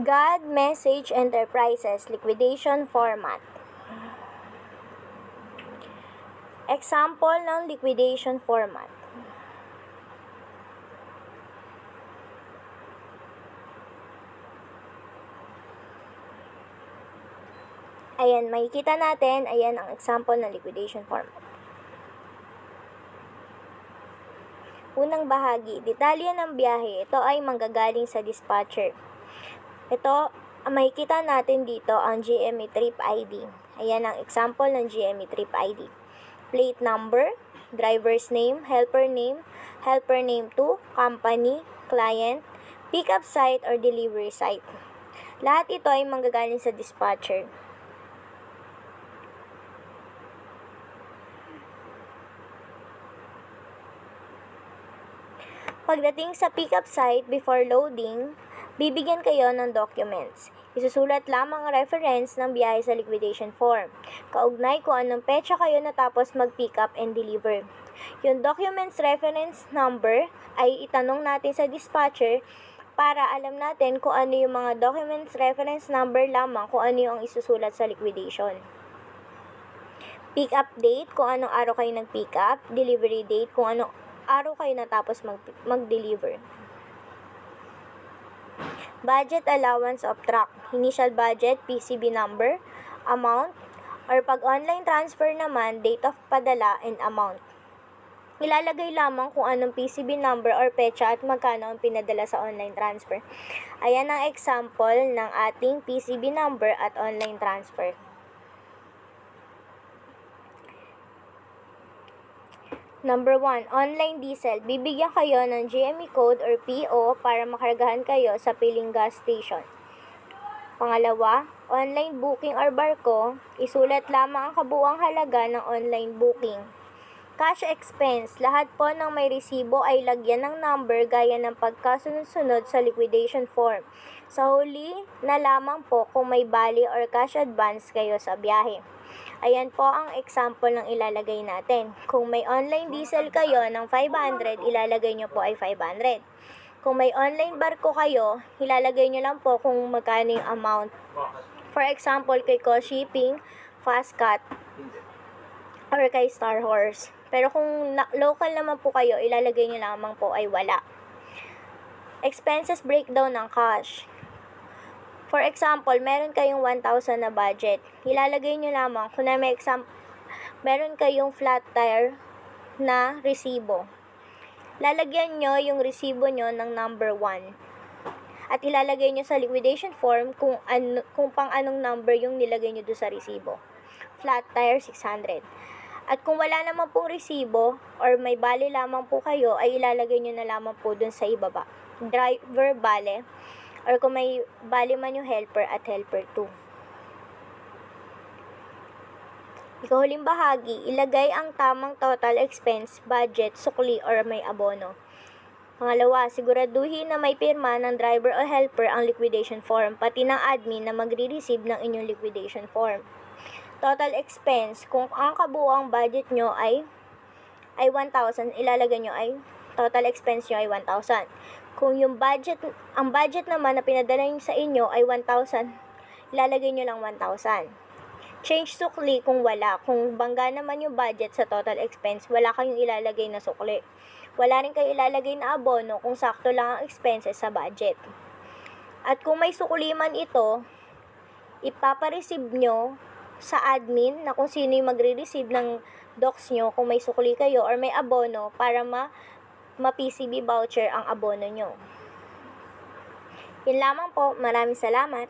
God Message Enterprises liquidation format. Example ng liquidation format. Ayan, makikita natin, ayan ang example ng liquidation format. Unang bahagi, detalye ng biyahe. Ito ay manggagaling sa dispatcher. Ito, makikita natin dito ang GME Trip ID. Ayan ang example ng GME Trip ID. Plate number, driver's name, helper name 2, company, client, pickup site or delivery site. Lahat ito ay manggagaling sa dispatcher. Pagdating sa pickup site before loading, bibigyan kayo ng documents. Isusulat lamang ang reference ng biyahe sa liquidation form. Kaugnay kung anong petsa kayo natapos mag-pick up and deliver. Yung documents reference number ay itanong natin sa dispatcher para alam natin kung ano yung mga documents reference number lamang kung ano yung isusulat sa liquidation. Pick up date kung anong araw kayo nag-pick up, delivery date kung anong araw kayo natapos mag-deliver. Budget allowance of truck, initial budget, PCB number, amount, or pag online transfer naman, date of padala and amount. Ilalagay lamang kung anong PCB number or petsa at magkano ang pinadala sa online transfer. Ayan ang example ng ating PCB number at online transfer. Number 1, online diesel. Bibigyan kayo ng GME code or PO para makargahan kayo sa piling gas station. Pangalawa, online booking or barko. Isulat lamang ang kabuuang halaga ng online booking. Cash expense. Lahat po ng may resibo ay lagyan ng number gaya ng pagkasunod-sunod sa liquidation form. Sa huli na lamang po kung may bali or cash advance kayo sa biyahe. Ayan po ang example ng ilalagay natin. Kung may online diesel kayo ng 500, ilalagay nyo po ay 500. Kung may online barko kayo, ilalagay nyo lang po kung magkano yung amount. For example, kay Cost Shipping, Fastcat, or kay Star Horse. Pero kung local naman po kayo, ilalagay nyo lamang po ay wala. Expenses breakdown ng cash. For example, meron kayong 1,000 na budget. Ilalagay nyo lamang, kung na may meron kayong flat tire na resibo. Lalagyan nyo yung resibo nyo ng number 1. At ilalagay nyo sa liquidation form kung pang anong number yung nilagay nyo doon sa resibo. Flat tire, 600. At kung wala naman pong resibo or may bale lamang po kayo, ay ilalagay nyo na lamang po doon sa ibaba. Driver bale. Or kung may bali man yung helper at helper 2. Ikahuling bahagi, ilagay ang tamang total expense, budget, sukli, or may abono. Pangalawa, siguraduhin na may pirma ng driver o helper ang liquidation form, pati ng admin na magre-receive ng inyong liquidation form. Total expense, kung ang kabuuang budget nyo ay 1,000, ilalagay nyo ay total expense nyo ay 1,000. Kung ang budget naman na pinadala nyo sa inyo ay 1,000, ilalagay nyo lang 1,000. Change sukli kung wala. Kung bangga naman yung budget sa total expense, wala kayong ilalagay na sukli. Wala rin kayo ilalagay na abono kung sakto lang ang expenses sa budget. At kung may sukli man ito, ipapareceive nyo sa admin na kung sino yung magre-receive ng docs nyo kung may sukli kayo or may abono para ma-PCB voucher ang abono nyo. Yun lamang po. Maraming salamat.